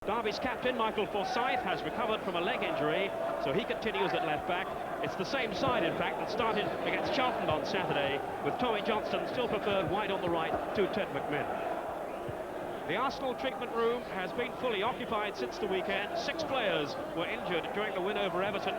Derby's captain, Michael Forsyth, has recovered from a leg injury, so he continues at left-back. It's the same side, in fact, that started against Charlton on Saturday, with Tommy Johnston still preferred wide on the right to Ted McMinn. The Arsenal treatment room has been fully occupied since the weekend. 6 players were injured during the win over Everton.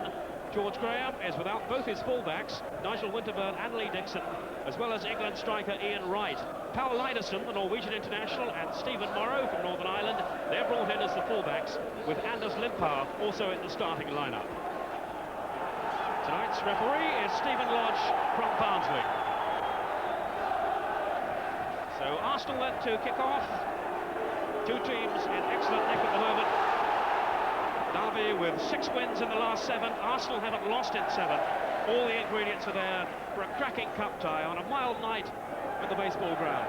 George Graham is without both his fullbacks, Nigel Winterburn and Lee Dixon, as well as England striker Ian Wright. Paul Lyderson, the Norwegian international, and Stephen Morrow from Northern Ireland, they're brought in as the fullbacks, with Anders Limpar also in the starting lineup. Tonight's referee is Stephen Lodge from Barnsley. So Arsenal then to kick off. 2 teams in excellent nick at the moment. Derby with 6 wins in the last 7. Arsenal haven't lost in 7. All the ingredients are there for a cracking cup tie on a mild night at the baseball ground.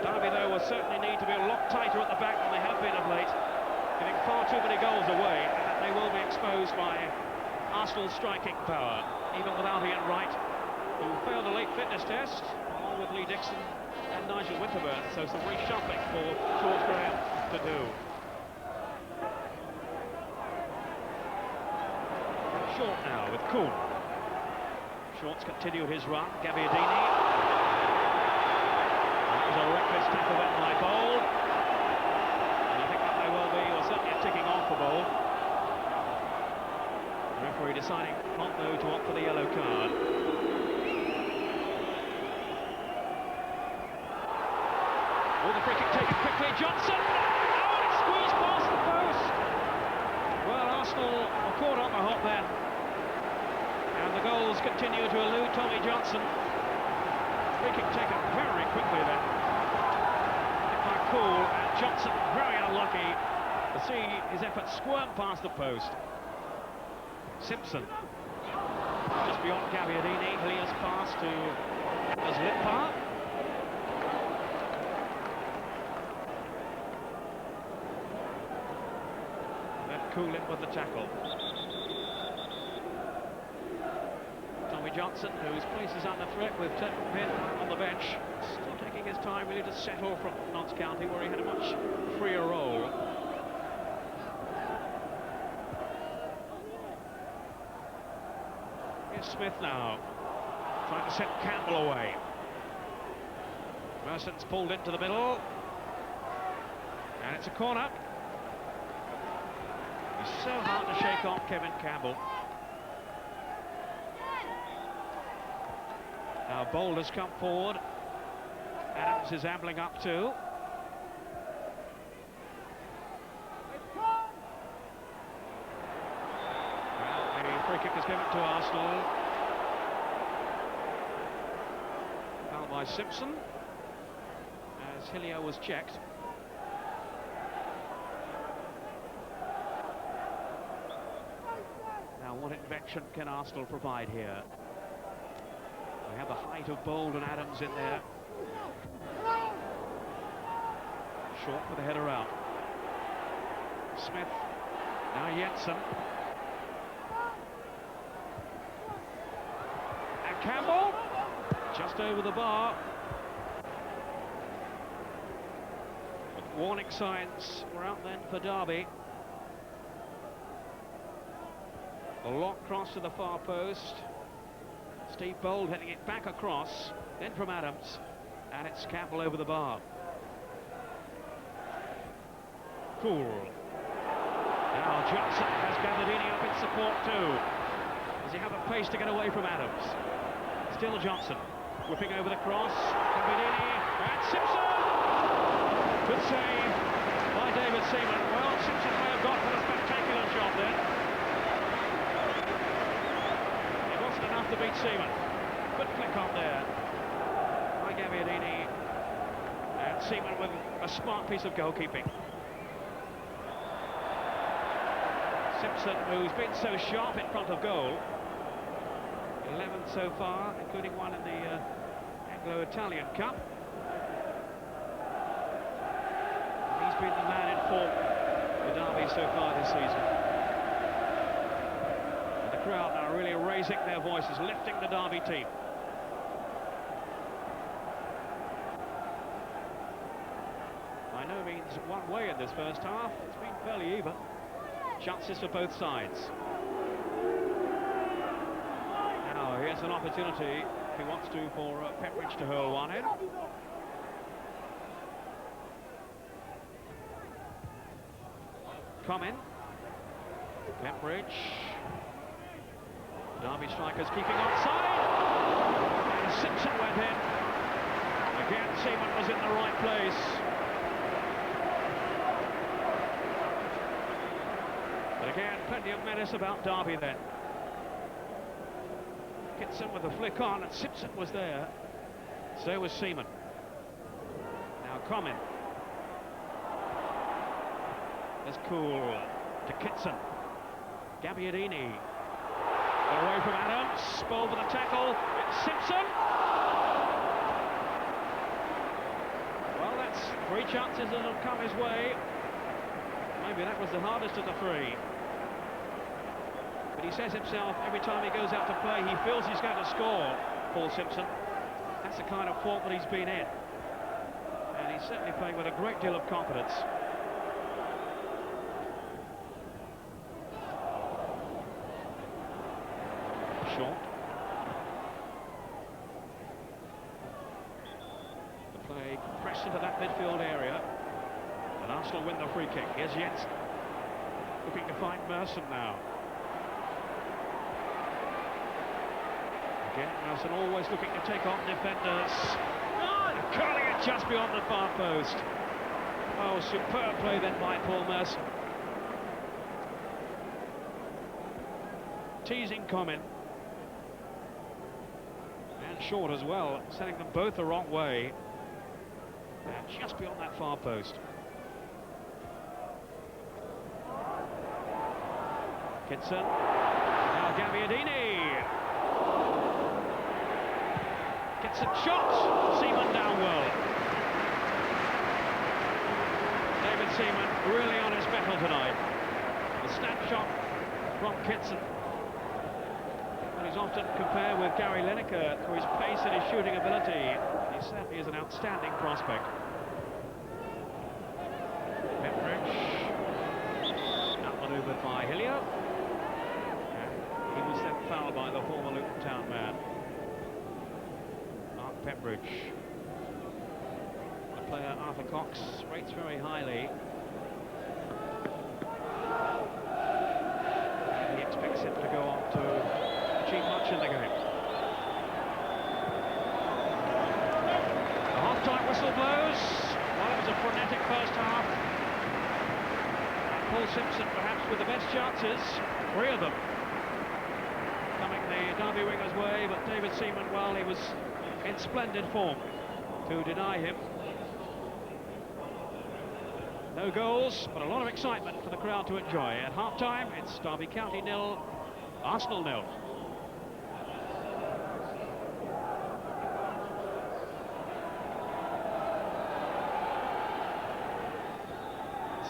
Derby, though, will certainly need to be a lot tighter at the back than they have been of late, giving far too many goals away, and they will be exposed by Arsenal's striking power, even without Ian Wright, who failed a late fitness test, along with Lee Dixon and Nigel Winterburn, so some reshuffling for George Graham to do. Short now with Coon. Short's continued his run. Gabbiadini. That was a reckless tackle then by Bold. And I think that may well be, or certainly a ticking off for Bold. The referee deciding not though to opt for the yellow card. Oh, the free kick taken quickly. Johnson! Oh, it's squeezed past the post! Well, Arsenal were caught on the hop then. And the goals continue to elude Tommy Johnson. Free kick taken very quickly then. By Cool, and Johnson very unlucky to see his effort squirm past the post. Simpson. Just beyond Gabbiadini, clears pass to Anders Limpar. Cool in with the tackle. Tommy Johnson, whose place is under threat with Ted McMinn on the bench, still taking his time really to settle from Notts County, where he had a much freer role. Here's Smith now, trying to send Campbell away. Merson's pulled into the middle, and it's a corner. It's so hard to shake off Kevin Campbell. Now Bold has come forward. Adams is ambling up too. Well, the free kick is given to Arsenal. Fouled by Simpson, as Hillier was checked. What invention can Arsenal provide here? We have the height of Bold and Adams in there. Short with the header out. Smith, now Jensen. And Campbell, just over the bar. But warning signs were out then for Derby. A long cross to the far post. Steve Bold heading it back across, then from Adams, and it's Campbell over the bar. Cool. Now Johnson has Gabbiadini up in support too. Does he have the pace to get away from Adams? Still Johnson, whipping over the cross. Gabbiadini, and Simpson! Good save by David Seaman. Well, Simpson may have got a spectacular shot there. Enough to beat Seaman. Good flick on there by Gabbiadini, and Seaman with a smart piece of goalkeeping. Simpson, who's been so sharp in front of goal, 11 so far, including one in the Anglo-Italian Cup. And he's been the man in form for Derby so far this season. Crowd now really raising their voices, lifting the Derby team. By no means one way in this first half. It's been fairly even. Chances for both sides. Now here's an opportunity, if he wants to, for Pembridge to hurl one in. Coming. Pembridge. Derby strikers keeping onside. And Simpson went in. Again, Seaman was in the right place. But again, plenty of menace about Derby then. Kitson with a flick on, and Simpson was there. So was Seaman. Now Comin. There's Cool to Kitson. Gabbiadini. Away from Adams. Ball for the tackle. It's Simpson. Well, that's 3 chances that have come his way. Maybe that was the hardest of the 3. But he says himself, every time he goes out to play, he feels he's going to score, Paul Simpson. That's the kind of form that he's been in. And he's certainly playing with a great deal of confidence. Short. The play pressed into that midfield area. And Arsenal win the free kick. Here's Jensen. Looking to find Merson now. Again, Merson always looking to take on defenders. And curling it just beyond the far post. Oh, superb play then by Paul Merson. Teasing Comin. And short as well, sending them both the wrong way. And just beyond that far post. Kitson. Now Gabbiadini. Kitson shot. Seaman down well. David Seaman really on his mettle tonight. A snapshot from Kitson. He's often compared with Gary Lineker for his pace and his shooting ability. He certainly is an outstanding prospect. Pembridge. Outmaneuvered by Hillier. He was then fouled by the former Luton Town man, Mark Pembridge. The player Arthur Cox rates very highly. And he expects him to go on to achieve much in the game. The half-time whistle blows. Well, it was a frenetic first half. And Paul Simpson perhaps with the best chances, 3 of them coming the Derby wingers' way, but David Seaman, well, he was in splendid form to deny him. No goals, but a lot of excitement for the crowd to enjoy. At half-time, it's Derby County 0, Arsenal 0.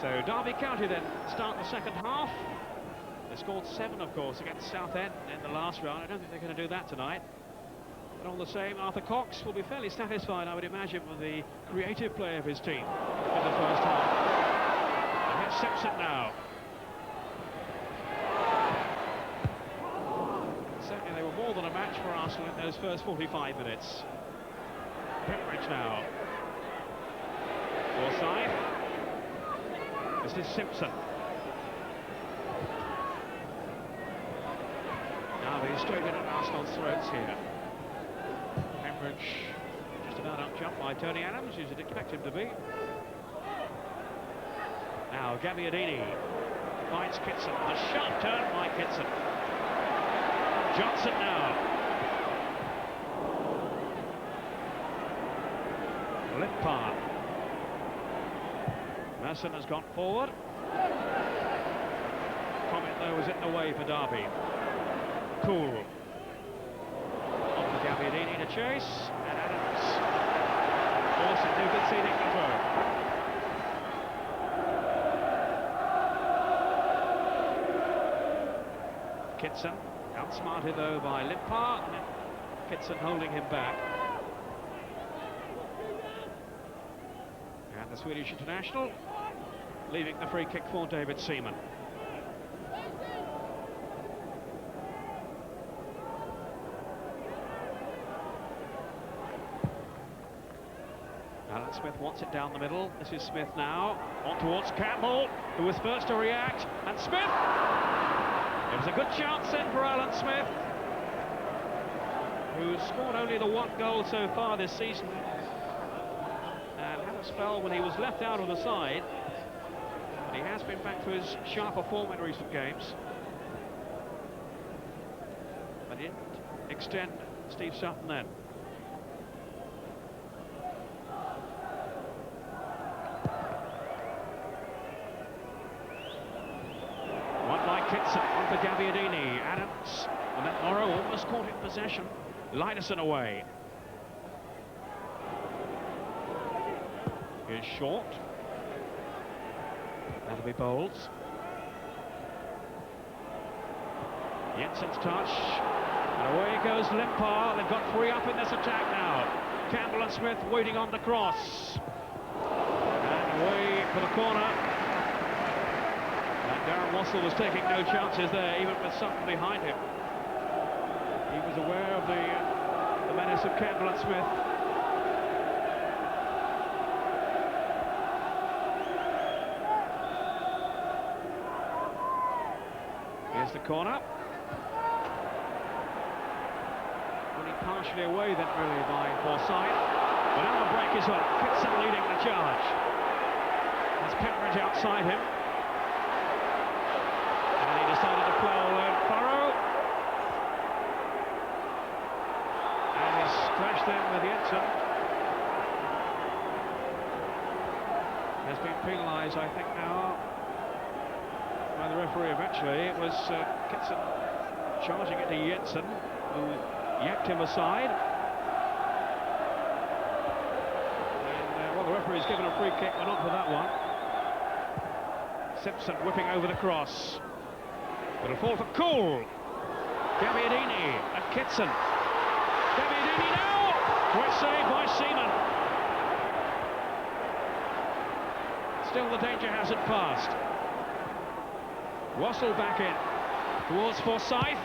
So Derby County then start the second half. They scored 7, of course, against Southend in the last round. I don't think they're going to do that tonight. But all the same, Arthur Cox will be fairly satisfied, I would imagine, with the creative play of his team in the first half. And here's Simpson now. Certainly they were more than a match for Arsenal in those first 45 minutes. Pembridge now. Forsyth. This is Simpson. Now he's straight in at Arsenal's throats here. Pembridge just about up-jumped by Tony Adams, as you'd expect him to be. Now Gabbiadini finds Kitson. A sharp turn by Kitson. Johnson now. Limpard. Merson has gone forward. Comet, though, was in the way for Derby. Cool. On for Gabbiadini to chase, and Adams forced into conceding the throw. Kitson, outsmarted though by Limpard. Kitson holding him back. And the Swedish international, leaving the free kick for David Seaman. Alan Smith wants it down the middle. This is Smith now, on towards Campbell, who was first to react, and Smith! It was a good chance then for Alan Smith, who's scored only the one goal so far this season, and had a spell when he was left out of the side, but he has been back to his sharper form in recent games. But he didn't extend Steve Sutton then. Kitson on for Gabbiadini, Adams, and then Morrow almost caught in possession. Liderson away. Here's Short. That'll be Bowles. Jensen's touch, and away goes Limpar. They've got three up in this attack now. Campbell and Smith waiting on the cross. And away for the corner. Darren Wassell was taking no chances there, even with Sutton behind him. He was aware of the menace of Campbell and Smith. Here's the corner. Only partially away then, really, by Forsyth. But now the break is on. Kitson leading the charge. There's Pembridge outside him. Decided to plough a lone furrow, and he's clashed then with Jensen. Has been penalised, I think, now by the referee. Eventually it was Kitson charging it to Jensen, who yanked him aside, and well, the referee's given a free kick, but not for that one. Simpson whipping over the cross. It'll fall for Cool. Gabbiadini and Kitson. Gabbiadini now! Great save by Seaman. Still the danger hasn't passed. Wassell back in towards Forsyth.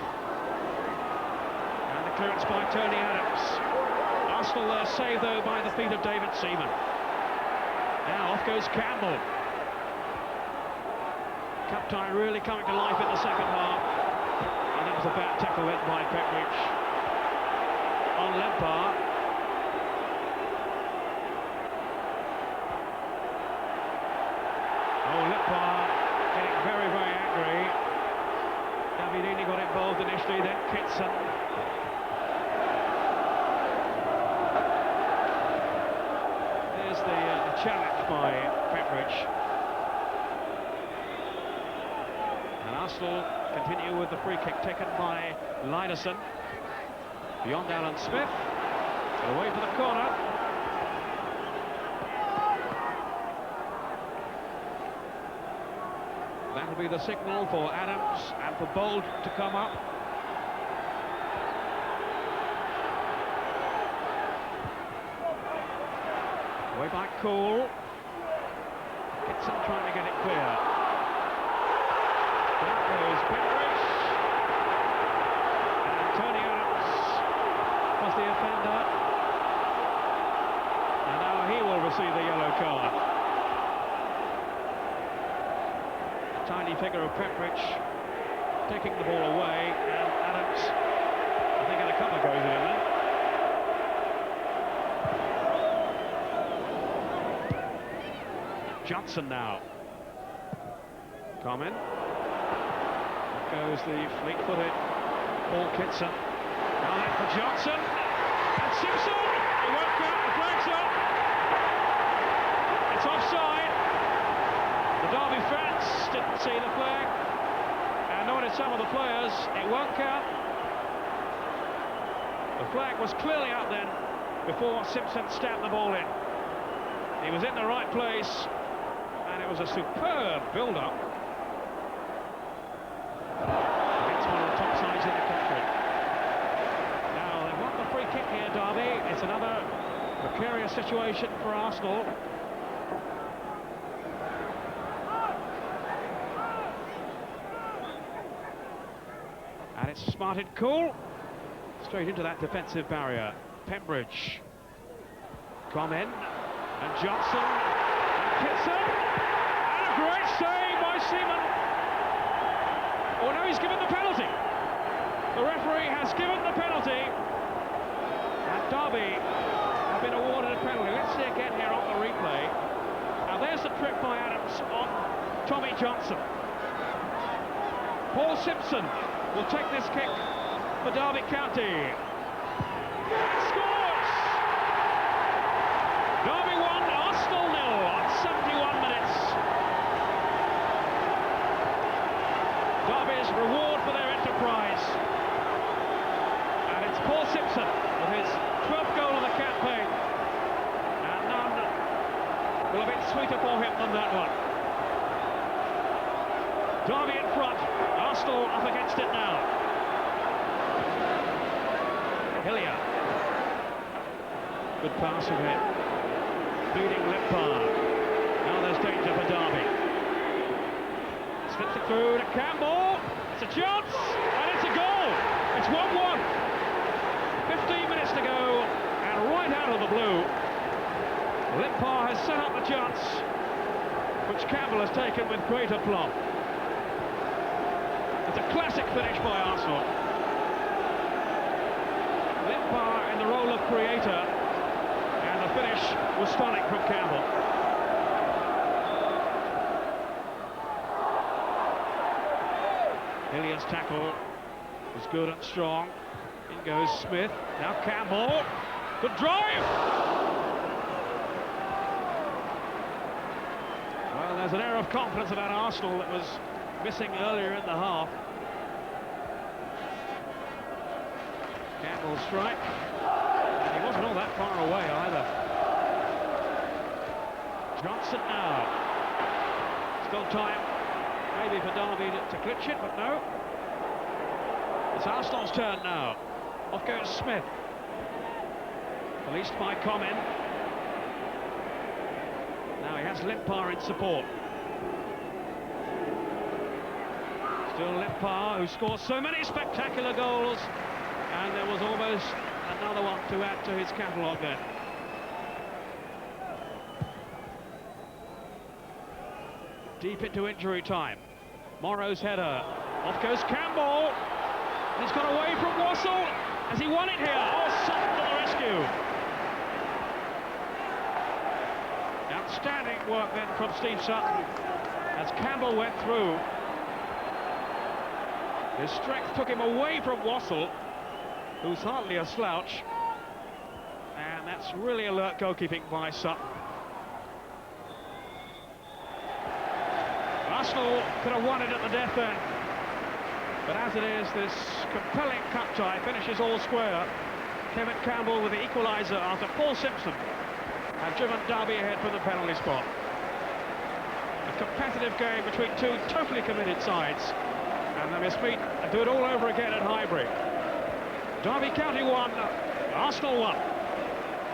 And the clearance by Tony Adams. Arsenal saved though by the feet of David Seaman. Now off goes Campbell. Cup tie really coming to life in the second half, and that was a bad tackle then by Pembridge on Limpar. Oh, Limpar getting very, very angry. Gabbiadini got involved initially, then Kitson. There's the challenge by Pembridge. Arsenal continue with the free kick taken by Liderson. Beyond Alan Smith. And away for the corner. That'll be the signal for Adams and for Bold to come up. Away by Cool. Kitson trying to get it clear. There is Pembridge, and Tony Adams was the offender, and now he will receive the yellow card. A tiny figure of Pembridge taking the ball away, and Adams, I think, had a couple of goes in there. Johnson now. Comment. Goes the fleet-footed Paul Kitson. Now then for Johnson. And Simpson! It won't count, the flag's up. It's offside. The Derby fans didn't see the flag. And nor did some of the players. It won't count. The flag was clearly up then before Simpson stabbed the ball in. He was in the right place, and it was a superb build-up. In the country. Now they've won the free kick here, Derby. It's another precarious situation for Arsenal. it's Martin Cool. Straight into that defensive barrier. Pembridge. Comen and Johnson and Kitson. And a great save by Seaman. Oh no, he's given the penalty. The referee has given the penalty. And Derby have been awarded a penalty. Let's see again here on the replay. Now there's the trip by Adams on Tommy Johnson. Paul Simpson will take this kick for Derby County. And scores! Derby 1, Arsenal 0 on 71 minutes. Derby's reward for their enterprise. And it's Paul Simpson with his 12th goal of the campaign. And none will have been sweeter for him than that one. Derby in front, Arsenal up against it now. Hillier. Good pass of him. Feeding Limpar. Now there's danger for Derby. Slips it through to Campbell. It's a chance, and it's a goal. It's 1-1. 15 minutes to go, and right out of the blue, Limpar has set up the chance, which Campbell has taken with great aplomb. It's a classic finish by Arsenal. Limpar in the role of creator, and the finish was stunning from Campbell. Hillier's tackle was good and strong. In goes Smith. Now Campbell. Good drive! Well, there's an air of confidence about Arsenal that was missing earlier in the half. Campbell's strike. And he wasn't all that far away either. Johnson now. Still time, maybe for Derby to clinch it, but no. It's Arsenal's turn now. Off goes Smith. Released by Comen. Now he has Limpar in support. Still Limpar, who scored so many spectacular goals, and there was almost another one to add to his catalogue then. Deep into injury time. Morrow's header. Off goes Campbell. And he's got away from Wassell. Has he won it here? Oh, Sutton to the rescue. Outstanding work then from Steve Sutton as Campbell went through. His strength took him away from Wassell, who's hardly a slouch. And that's really alert goalkeeping by Sutton. Arsenal could have won it at the death end. But as it is, this compelling cup tie finishes all square. Kevin Campbell with the equaliser after Paul Simpson have driven Derby ahead from the penalty spot. A competitive game between two totally committed sides. And they must meet and do it all over again at Highbury. Derby County 1, Arsenal 1.